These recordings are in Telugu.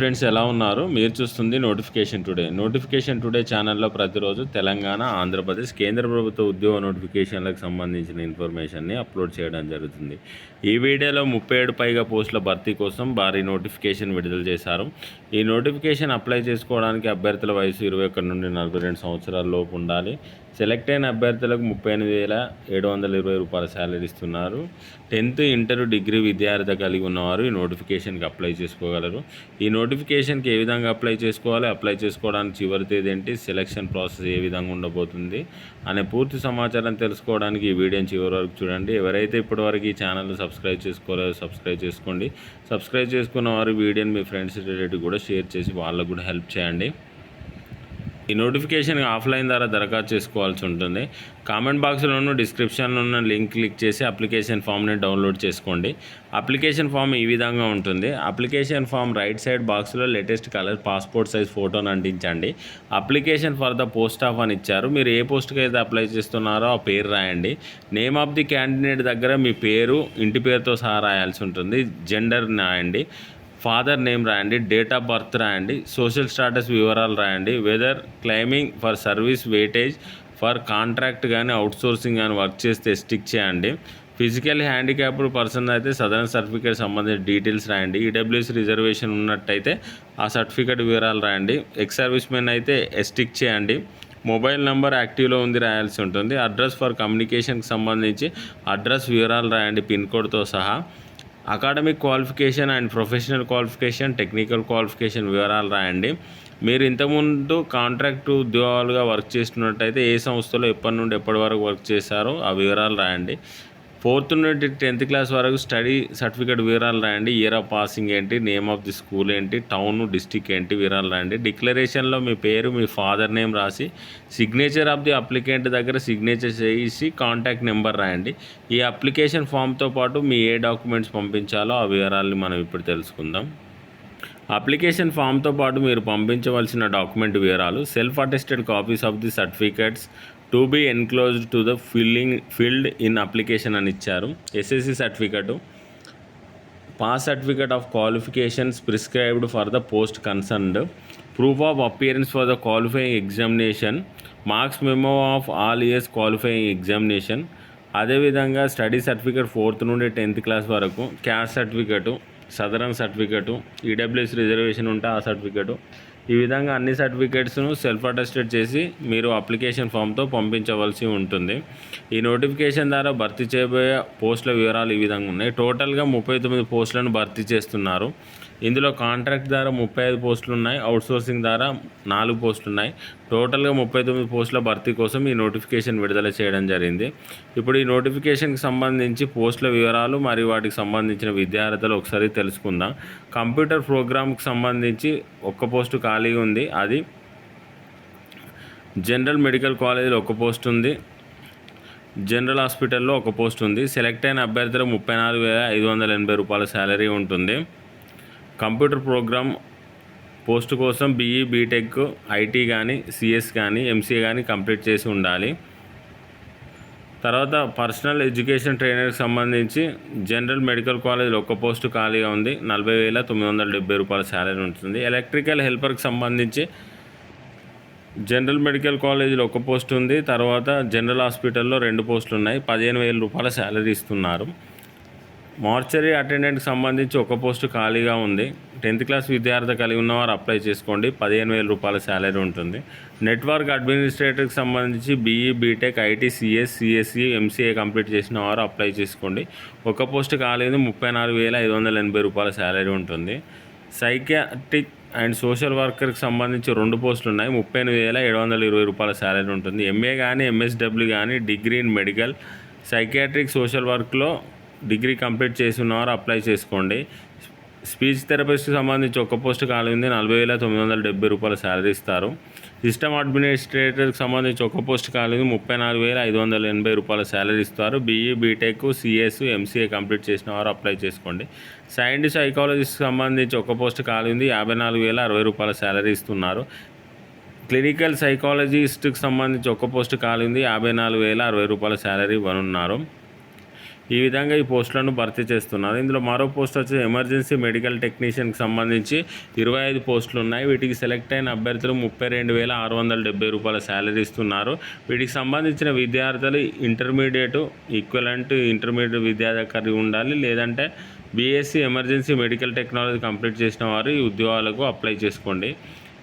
ఫ్రెండ్స్ ఎలా ఉన్నారు? మీరు చూస్తుంది నోటిఫికేషన్ టుడే ఛానల్లో ప్రతిరోజు తెలంగాణ, ఆంధ్రప్రదేశ్ కేంద్ర ప్రభుత్వ ఉద్యోగ నోటిఫికేషన్లకు సంబంధించిన ఇన్ఫర్మేషన్ని అప్లోడ్ చేయడం జరుగుతుంది. ఈ వీడియోలో 37 పైగా పోస్టుల భర్తీ కోసం భారీ నోటిఫికేషన్ విడుదల చేశారు. ఈ నోటిఫికేషన్ అప్లై చేసుకోవడానికి అభ్యర్థుల వయసు 21 నుండి 42 సంవత్సరాల లోపు ఉండాలి. సెలెక్ట్ అయిన అభ్యర్థులకు 38,720 రూపాయల శాలరీ ఇస్తున్నారు. 10th, ఇంటర్, డిగ్రీ విద్యార్థి కలిగి ఉన్నవారు ఈ నోటిఫికేషన్కి అప్లై చేసుకోగలరు. ఈ నోటిఫికేషన్కి ఏ విధంగా అప్లై చేసుకోవాలి, అప్లై చేసుకోవడానికి చివరి తేదీ ఏంటి, సెలక్షన్ ప్రాసెస్ ఏ విధంగా ఉండబోతుంది అనే పూర్తి సమాచారం తెలుసుకోవడానికి ఈ వీడియోని చివరి వరకు చూడండి. ఎవరైతే ఇప్పటివరకు ఈ ఛానల్ని సబ్స్క్రైబ్ చేసుకోలేదో సబ్స్క్రైబ్ చేసుకోండి. సబ్స్క్రైబ్ చేసుకున్న వారు వీడియోని మీ ఫ్రెండ్స్ రిలేటివ్ కూడా షేర్ చేసి వాళ్ళకు కూడా హెల్ప్ చేయండి. ఈ నోటిఫికేషన్కి ఆఫ్లైన్ ద్వారా దరఖాస్తు చేసుకోవాల్సి ఉంటుంది. కామెంట్ బాక్స్లోనూ డిస్క్రిప్షన్లో ఉన్న లింక్ క్లిక్ చేసి అప్లికేషన్ ఫామ్ని డౌన్లోడ్ చేసుకోండి. అప్లికేషన్ ఫామ్ ఈ విధంగా ఉంటుంది. అప్లికేషన్ ఫామ్ రైట్ సైడ్ బాక్స్లో లేటెస్ట్ కలర్ పాస్పోర్ట్ సైజ్ ఫోటోని అంటించండి. Application for the post of అని ఇచ్చారు. మీరు ఏ పోస్ట్కి అయితే అప్లై చేస్తున్నారో ఆ పేరు రాయండి. నేమ్ ఆఫ్ ది క్యాండిడేట్ దగ్గర మీ పేరు, ఇంటి పేరుతో సహా రాయాల్సి ఉంటుంది. జెండర్ రాయండి, ఫాదర్ నేమ్ రాయండి, డేట్ ఆఫ్ బర్త్ రాయండి, సోషల్ స్టాటస్ వివరాలు రాయండి, whether claiming for service weightage for contract కానీ అవుట్సోర్సింగ్ కానీ వర్క్ చేస్తే స్టిక్ చేయండి. ఫిజికల్ హ్యాండిక్యాప్డ్ పర్సన్ అయితే సదరన్ సర్టిఫికేట్ సంబంధించిన డీటెయిల్స్ రాయండి. ఈడబ్ల్యూఎస్ రిజర్వేషన్ ఉన్నట్టయితే ఆ సర్టిఫికేట్ వివరాలు రాయండి. ఎక్స్ సర్వీస్ మెన్ అయితే స్టిక్ చేయండి. మొబైల్ నెంబర్ యాక్టివ్లో ఉంది రాయాల్సి ఉంటుంది. అడ్రస్ ఫర్ కమ్యూనికేషన్కి సంబంధించి అడ్రస్ వివరాలు రాయండి పిన్ కోడ్తో సహా. Academic qualification and professional qualification, technical qualification వివరాలు రాయండి. మీరు ఇంతకుముందు కాంట్రాక్ట్ ఉద్యోగాలుగా వర్క్ చేస్తున్నట్టయితే ఏ సంస్థలో ఎప్పటి నుండి ఎప్పటి వరకు వర్క్ చేశారో ఆ వివరాలు రాయండి. 4th నుండి 10th క్లాస్ వరకు స్టడీ సర్టిఫికేట్ వివరాలు రాయండి. ఇయర్ ఆఫ్ పాసింగ్ ఏంటి, నేమ్ ఆఫ్ ది స్కూల్ ఏంటి, టౌన్, డిస్టిక్ ఏంటి వివరాలు రాయండి. డిక్లరేషన్లో మీ పేరు, మీ ఫాదర్ నేమ్ రాసి సిగ్నేచర్ ఆఫ్ ది అప్లికెంట్ దగ్గర సిగ్నేచర్ చేసి కాంటాక్ట్ నెంబర్ రాయండి. ఈ అప్లికేషన్ ఫామ్తో పాటు మీ ఏ డాక్యుమెంట్స్ పంపించాలో ఆ వివరాలని మనం ఇప్పుడు తెలుసుకుందాం. అప్లికేషన్ ఫామ్తో పాటు మీరు పంపించవలసిన డాక్యుమెంట్ వివరాలు: self attested copies of the certificates to be enclosed to the filled in application అని ఇచ్చారు. SSC certificate, pass certificate of qualifications prescribed for the post concerned, proof of appearance for the qualifying examination, marks memo of all years qualifying examination. అదేవిధంగా స్టడీ సర్టిఫికేట్ 4th నుండి 10th క్లాస్ వరకు, క్యాస్ట్ సర్టిఫికేటు, సదరన్ సర్టిఫికేటు, ఈడబ్ల్యూఎస్ రిజర్వేషన్ ఉంటే ఆ సర్టిఫికేటు. ఈ విధంగా అన్ని సర్టిఫికేట్స్ను సెల్ఫ్ అటెస్టెడ్ చేసి మీరు అప్లికేషన్ ఫామ్తో పంపించవలసి ఉంటుంది. ఈ నోటిఫికేషన్ ద్వారా భర్తీ చేయబోయే పోస్టుల వివరాలు ఈ విధంగా ఉన్నాయి. టోటల్గా 39 పోస్టులను భర్తీ చేస్తున్నారు. ఇందులో కాంట్రాక్ట్ ద్వారా 35 పోస్టులు ఉన్నాయి. అవుట్సోర్సింగ్ ద్వారా 4 పోస్టులు ఉన్నాయి. టోటల్గా 39 పోస్టుల భర్తీ కోసం ఈ నోటిఫికేషన్ విడుదల చేయడం జరిగింది. ఇప్పుడు ఈ నోటిఫికేషన్కి సంబంధించి పోస్టుల వివరాలు మరియు వాటికి సంబంధించిన విద్యార్థులు ఒకసారి తెలుసుకుందాం. కంప్యూటర్ ప్రోగ్రామ్కి సంబంధించి ఒక్క పోస్టు ఖాళీగా ఉంది. అది జనరల్ మెడికల్ కాలేజీలో ఒక పోస్ట్ ఉంది. జనరల్ హాస్పిటల్లో ఒక పోస్ట్ ఉంది. సెలెక్ట్ అయిన అభ్యర్థులు 34,580 రూపాయల శాలరీ ఉంటుంది. కంప్యూటర్ ప్రోగ్రామ్ పోస్ట్ కోసం బీఈ, బీటెక్, ఐటీ కానీ, సిఎస్ కానీ, ఎంసీఏ కానీ కంప్లీట్ చేసి ఉండాలి. తర్వాత పర్సనల్ ఎడ్యుకేషన్ ట్రైనర్కి సంబంధించి జనరల్ మెడికల్ కాలేజ్లో ఒక పోస్టు ఖాళీగా ఉంది. 40,970 రూపాయల శాలరీ ఉంటుంది. ఎలక్ట్రికల్ హెల్పర్కి సంబంధించి జనరల్ మెడికల్ కాలేజీలో ఒక పోస్ట్ ఉంది. తర్వాత జనరల్ హాస్పిటల్లో 2 పోస్టులు ఉన్నాయి. 15,000 రూపాయల శాలరీ ఇస్తున్నారు. మార్చరీ అటెండెంట్కి సంబంధించి ఒక పోస్టు ఖాళీగా ఉంది. 10th క్లాస్ విద్యార్థి కలిగి ఉన్నవారు అప్లై చేసుకోండి. 15,000 రూపాయల శాలరీ ఉంటుంది. నెట్వర్క్ అడ్మినిస్ట్రేటర్కి సంబంధించి BE, BTech, IT, CS, CSE, MCA complete చేసిన వారు అప్లై చేసుకోండి. ఒక పోస్టు ఖాళీ ఉంది. 34,580 రూపాయల శాలరీ ఉంటుంది. సైకియాట్రిక్ అండ్ సోషల్ వర్కర్కి సంబంధించి 2 పోస్టులు ఉన్నాయి. 38,720 రూపాయల శాలరీ ఉంటుంది. ఎంఏ కానీ, ఎంఎస్డబ్ల్యూ కానీ, degree in medical, psychiatric, social వర్క్లో డిగ్రీ కంప్లీట్ చేసి ఉన్నవారు అప్లై చేసుకోండి. స్పీచ్ థెరపిస్ట్కి సంబంధించి ఒక పోస్ట్ ఖాళీ ఉంది. 40,970 రూపాయల శాలరీ ఇస్తారు. సిస్టమ్ అడ్మినిస్ట్రేటర్కి సంబంధించి ఒక పోస్ట్ ఖాళీ ఉంది. 34,580 రూపాయల శాలరీ ఇస్తారు. BE, BTech, CS, MCA complete చేసిన వారు అప్లై చేసుకోండి. సైంటిస్ట్ సైకాలజిస్ట్కి సంబంధించి ఒక పోస్ట్ ఖాళీ ఉంది. 54,060 రూపాయల శాలరీ ఇస్తున్నారు. క్లినికల్ సైకాలజిస్ట్కి సంబంధించి ఒక పోస్ట్ ఖాళీ ఉంది. 54,060 రూపాయల శాలరీ ఇవ్వనున్నారు. ఈ విధంగా ఈ పోస్టులను భర్తీ చేస్తున్నారు. ఇందులో మరో పోస్ట్ వచ్చి ఎమర్జెన్సీ మెడికల్ టెక్నీషియన్కి సంబంధించి 25 పోస్టులు ఉన్నాయి. వీటికి సెలెక్ట్ అయిన అభ్యర్థులు 32,670 రూపాయల శాలరీ ఇస్తున్నారు. వీటికి సంబంధించిన విద్యార్థులు ఇంటర్మీడియట్ ఈక్వలెంట్ ఇంటర్మీడియట్ విద్యార్థి కలిగి ఉండాలి, లేదంటే BSc emergency medical technology complete చేసిన వారు ఈ ఉద్యోగాలకు అప్లై చేసుకోండి.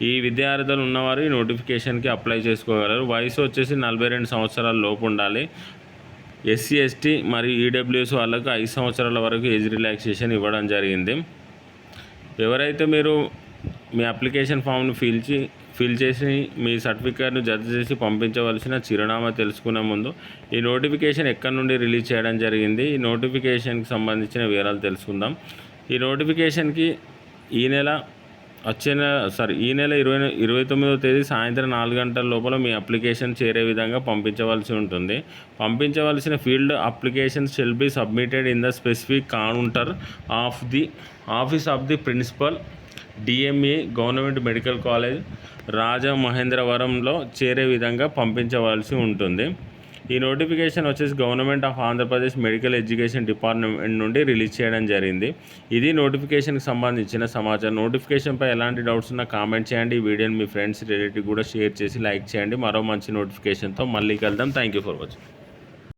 ఈ విద్యార్థులు ఉన్నవారు ఈ నోటిఫికేషన్కి అప్లై చేసుకోగలరు. వయసు వచ్చేసి 42 సంవత్సరాల లోపు ఉండాలి. ఎస్సీ ఎస్టీ మరియు ఈడబ్ల్యూఎస్ వాళ్ళకు 5 సంవత్సరాల వరకు ఏజ్ రిలాక్సేషన్ ఇవ్వడం జరిగింది. ఎవరైతే మీరు మీ అప్లికేషన్ ఫామ్ను ఫిల్ చేసి మీ సర్టిఫికేట్ను జత చేసి పంపించవలసిన చిరునామా తెలుసుకునే ముందు ఈ నోటిఫికేషన్ ఎక్కడి నుండి రిలీజ్ చేయడం జరిగింది, ఈ నోటిఫికేషన్కి సంబంధించిన వివరాలు తెలుసుకుందాం. ఈ నోటిఫికేషన్కి ఈ నెల 29వ తేదీ సాయంత్రం 4 గంటల లోపల మీ అప్లికేషన్ చేరే విధంగా పంపించవలసి ఉంటుంది. పంపించవలసిన field application shall be submitted in the specific counter of the office of the principal DMA government medical college రాజమహేంద్రవరంలో చేరే విధంగా పంపించవలసి ఉంటుంది. ఈ నోటిఫికేషన్ వచ్చేసి government of Andhra Pradesh medical education department నుండి రిలీజ్ చేయడం జరిగింది. ఇది నోటిఫికేషన్కి సంబంధించిన సమాచారం. నోటిఫికేషన్పై ఎలాంటి డౌట్స్ ఉన్నా కామెంట్ చేయండి. ఈ వీడియోని మీ ఫ్రెండ్స్ రిలేటివ్ కూడా షేర్ చేసి లైక్ చేయండి. మరో మంచి నోటిఫికేషన్తో మళ్ళీ కలుద్దాం. Thank you for watching.